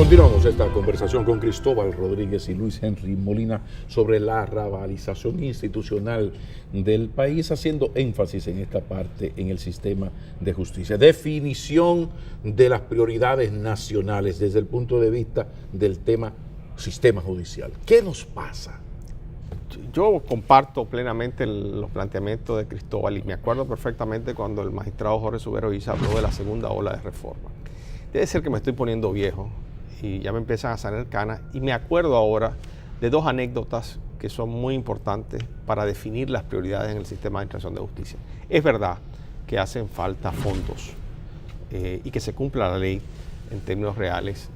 Continuamos esta conversación con Cristóbal Rodríguez y Luis Henry Molina sobre la rabalización institucional del país, haciendo énfasis en esta parte en el sistema de justicia. Definición de las prioridades nacionales desde el punto de vista del tema sistema judicial. ¿Qué nos pasa? Yo comparto plenamente los planteamientos de Cristóbal y me acuerdo perfectamente cuando el magistrado Jorge Subero Isa habló de la segunda ola de reforma. Debe ser que me estoy poniendo viejo y ya me empiezan a salir canas, y me acuerdo ahora de dos anécdotas que son muy importantes para definir las prioridades en el sistema de administración de justicia. Es verdad que hacen falta fondos y que se cumpla la ley en términos reales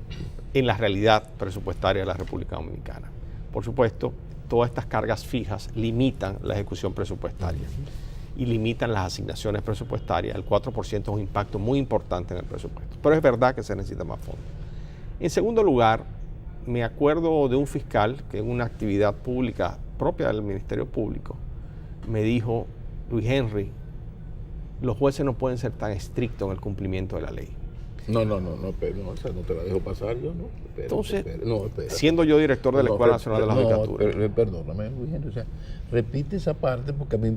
en la realidad presupuestaria de la República Dominicana. Por supuesto, todas estas cargas fijas limitan la ejecución presupuestaria y limitan las asignaciones presupuestarias. El 4% es un impacto muy importante en el presupuesto, pero es verdad que se necesita más fondos. En segundo lugar, me acuerdo de un fiscal que en una actividad pública propia del Ministerio Público me dijo: Luis Henry, los jueces no pueden ser tan estrictos en el cumplimiento de la ley. No, o sea, no te la dejo pasar yo, ¿no? Entonces, siendo yo director de la Escuela Nacional de la Judicatura. Perdóname, Luis Henry, o sea, repite esa parte porque a mí...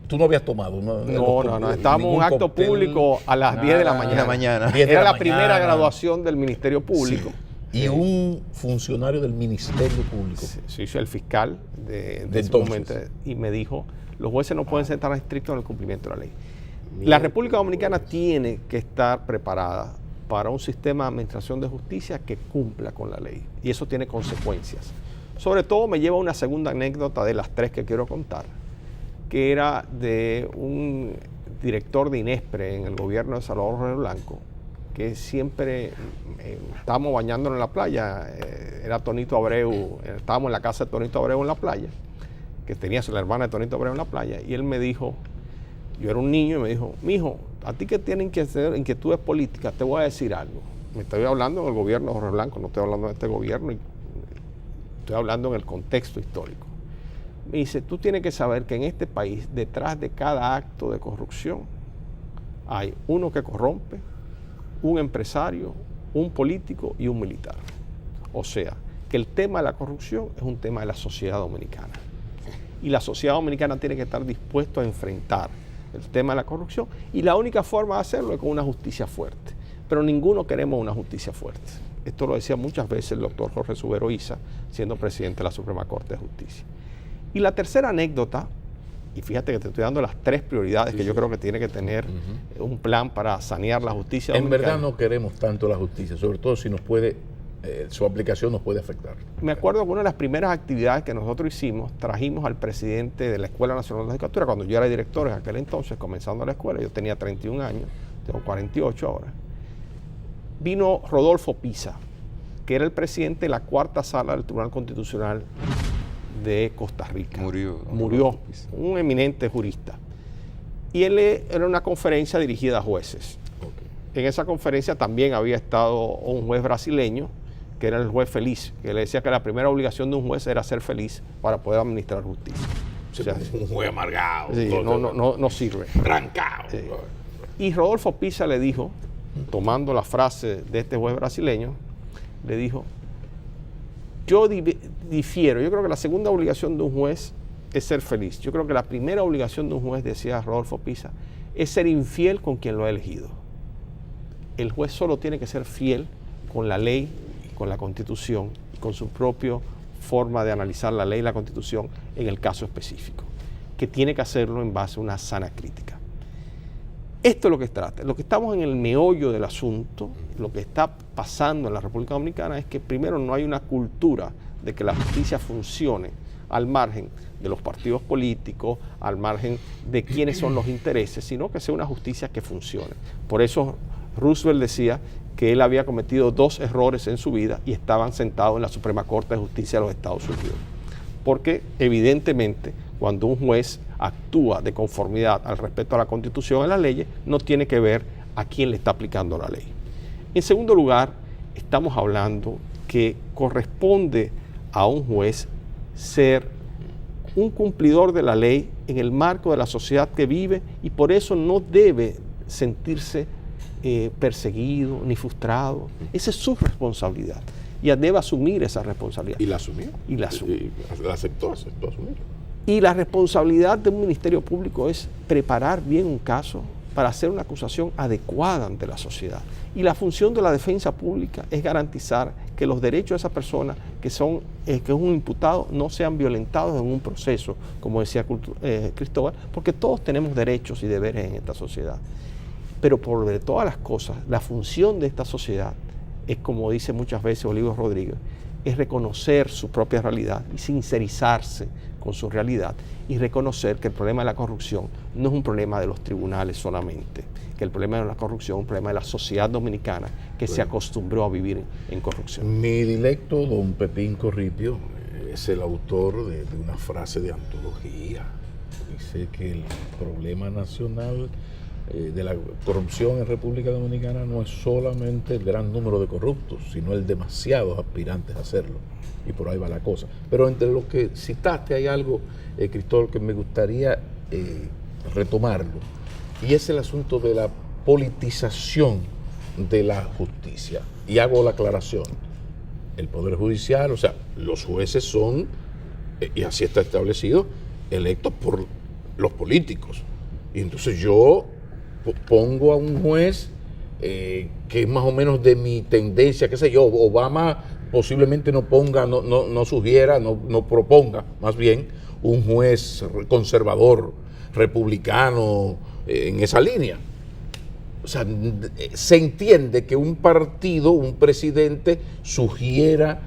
Tú no habías tomado, No, estábamos en un acto público a las 10 de la mañana. Era la primera graduación del Ministerio Público. Sí. Y un funcionario del Ministerio Público. Sí, el fiscal de ese momento, y me dijo: los jueces no pueden ser tan estrictos en el cumplimiento de la ley. La República Dominicana tiene que estar preparada para un sistema de administración de justicia que cumpla con la ley, y eso tiene consecuencias. Sobre todo me lleva a una segunda anécdota de las tres que quiero contar, que era de un director de INESPRE en el gobierno de Salvador Reyes Blanco, que siempre estábamos bañándonos en la playa, era Tonito Abreu, estábamos en la casa de Tonito Abreu en la playa, que tenía la hermana de Tonito Abreu en la playa, y él me dijo, yo era un niño, y me dijo: mijo, a ti que tienes inquietudes políticas, te voy a decir algo. Me estoy hablando del gobierno de Jorge Blanco, no estoy hablando de este gobierno, estoy hablando en el contexto histórico. Me dice: tú tienes que saber que en este país, detrás de cada acto de corrupción, hay uno que corrompe, un empresario, un político y un militar. O sea, que el tema de la corrupción es un tema de la sociedad dominicana. Y la sociedad dominicana tiene que estar dispuesta a enfrentar el tema de la corrupción, y la única forma de hacerlo es con una justicia fuerte. Pero ninguno queremos una justicia fuerte. Esto lo decía muchas veces el doctor Jorge Subero Isa, siendo presidente de la Suprema Corte de Justicia. Y la tercera anécdota, y fíjate que te estoy dando las tres prioridades que yo creo que tiene que tener un plan para sanear la justicia dominicana. En verdad no queremos tanto la justicia, sobre todo si nos puede, su aplicación nos puede afectar. Me acuerdo que una de las primeras actividades que nosotros hicimos, trajimos al presidente de la Escuela Nacional de la Judicatura, cuando yo era director en aquel entonces, comenzando la escuela, yo tenía 31 años, tengo 48 ahora. Vino Rodolfo Pisa, que era el presidente de la cuarta sala del Tribunal Constitucional de Costa Rica. Murió, un eminente jurista. Y él era una conferencia dirigida a jueces. En esa conferencia también había estado un juez brasileño, que era el juez Feliz, que le decía que la primera obligación de un juez era ser feliz para poder administrar justicia. O sea, un juez amargado. Sí, no sirve. Trancado. Sí. Y Rodolfo Pisa le dijo, tomando la frase de este juez brasileño, le dijo: yo difiero, yo creo que la segunda obligación de un juez es ser feliz. Yo creo que la primera obligación de un juez, decía Rodolfo Pisa, es ser infiel con quien lo ha elegido. El juez solo tiene que ser fiel con la ley, con la Constitución y con su propia forma de analizar la ley y la Constitución en el caso específico, que tiene que hacerlo en base a una sana crítica. Esto es lo que trata. Lo que estamos en el meollo del asunto, lo que está pasando en la República Dominicana es que primero no hay una cultura de que la justicia funcione al margen de los partidos políticos, al margen de quiénes son los intereses, sino que sea una justicia que funcione. Por eso Roosevelt decía que él había cometido 2 errores en su vida y estaban sentados en la Suprema Corte de Justicia de los Estados Unidos. Porque evidentemente cuando un juez actúa de conformidad al respeto a la Constitución y a las leyes, no tiene que ver a quién le está aplicando la ley. En segundo lugar, estamos hablando que corresponde a un juez ser un cumplidor de la ley en el marco de la sociedad que vive, y por eso no debe sentirse perseguido ni frustrado. Esa es su responsabilidad. Y debe asumir esa responsabilidad. ¿Y la asumió? Y la asumió. Y la aceptó asumirlo. Y la responsabilidad de un ministerio público es preparar bien un caso para hacer una acusación adecuada ante la sociedad. Y la función de la defensa pública es garantizar que los derechos de esa persona que es un imputado no sean violentados en un proceso, como decía Cristóbal, porque todos tenemos derechos y deberes en esta sociedad. Pero por de todas las cosas, la función de esta sociedad es, como dice muchas veces Olivo Rodríguez, es reconocer su propia realidad y sincerizarse con su realidad y reconocer que el problema de la corrupción no es un problema de los tribunales solamente, que el problema de la corrupción es un problema de la sociedad dominicana que se acostumbró a vivir en corrupción. Mi dilecto don Pepín Corripio es el autor de una frase de antología. Dice que el problema nacional de la corrupción en República Dominicana no es solamente el gran número de corruptos, sino el demasiados aspirantes a hacerlo. Y por ahí va la cosa. Pero entre lo que citaste hay algo, Cristóbal, que me gustaría retomarlo. Y es el asunto de la politización de la justicia. Y hago la aclaración. El Poder Judicial, o sea, los jueces son, y así está establecido, electos por los políticos. Y entonces yo pongo a un juez que es más o menos de mi tendencia, qué sé yo, Obama posiblemente no ponga, no sugiera, no proponga, más bien, un juez conservador, republicano, en esa línea. O sea, se entiende que un partido, un presidente, sugiera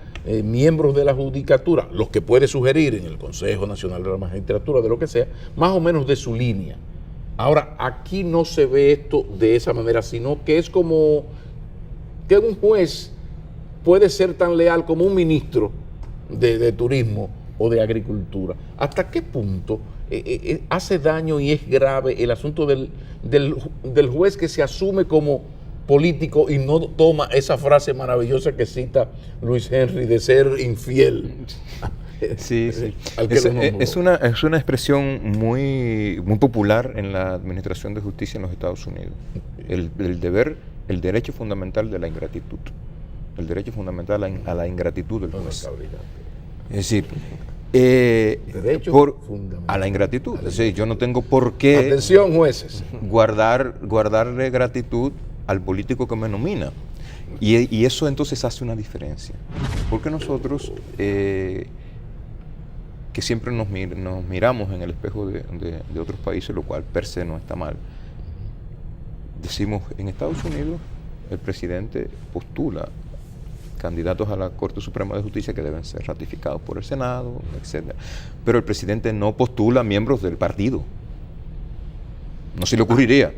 miembros de la judicatura, los que puede sugerir en el Consejo Nacional de la Magistratura, de lo que sea, más o menos de su línea. Ahora, aquí no se ve esto de esa manera, sino que es como que un juez puede ser tan leal como un ministro de turismo o de agricultura. ¿Hasta qué punto hace daño y es grave el asunto del juez que se asume como político y no toma esa frase maravillosa que cita Luis Henry de ser infiel? Sí, sí. Es una expresión muy popular en la administración de justicia en los Estados Unidos. El derecho fundamental de la ingratitud. El derecho fundamental a la ingratitud del juez. Es decir, a la ingratitud. Es decir, yo no tengo por qué, atención, jueces, guardarle gratitud al político que me nomina. Y eso entonces hace una diferencia. Porque nosotros, que siempre nos miramos en el espejo de otros países, lo cual per se no está mal, decimos, en Estados Unidos el presidente postula candidatos a la Corte Suprema de Justicia que deben ser ratificados por el Senado, etc. Pero el presidente no postula miembros del partido. No se le ocurriría.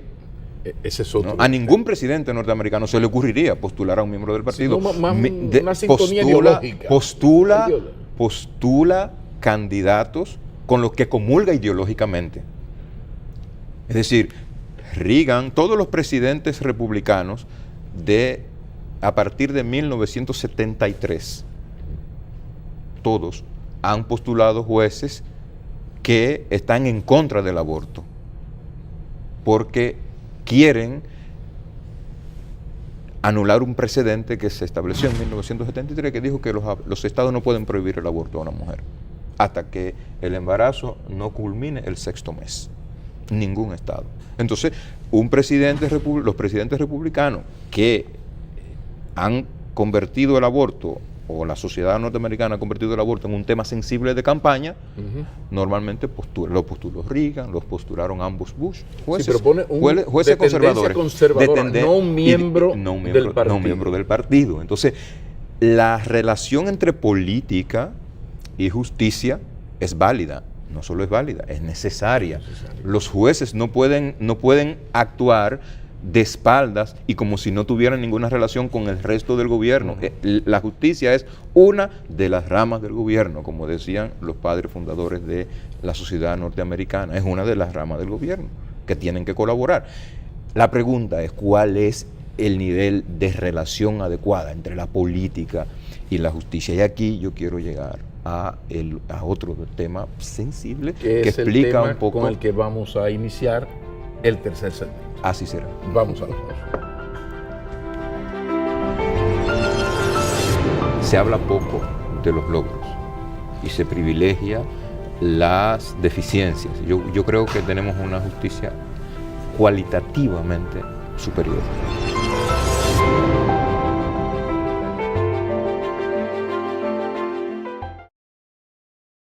Ese es otro. ¿No? A ningún presidente norteamericano se le ocurriría postular a un miembro del partido. No, una sintonía ideológica. Postula candidatos con los que comulga ideológicamente. Es decir, Reagan, todos los presidentes republicanos a partir de 1973, todos han postulado jueces que están en contra del aborto, porque quieren anular un precedente que se estableció en 1973 que dijo que los estados no pueden prohibir el aborto a una mujer hasta que el embarazo no culmine el 6º mes. Ningún estado. Entonces, los presidentes republicanos que han convertido el aborto, o la sociedad norteamericana ha convertido el aborto en un tema sensible de campaña, normalmente lo postuló Reagan, los postularon ambos Bush, jueces, sí, pero pone jueces conservadores, no un miembro del partido. No miembro del partido. Entonces, la relación entre política y justicia es válida. No solo es válida, es necesaria. Los jueces no pueden actuar de espaldas y como si no tuvieran ninguna relación con el resto del gobierno. La justicia es una de las ramas del gobierno, como decían los padres fundadores de la sociedad norteamericana. Es una de las ramas del gobierno que tienen que colaborar. La pregunta es, ¿cuál es el nivel de relación adecuada entre la política y la justicia? Y aquí yo quiero llegar a otro tema sensible que explica un poco con el que vamos a iniciar el tercer segmento. Así será. Vamos a ver. se habla poco de los logros y se privilegia las deficiencias. Yo creo que tenemos una justicia cualitativamente superior.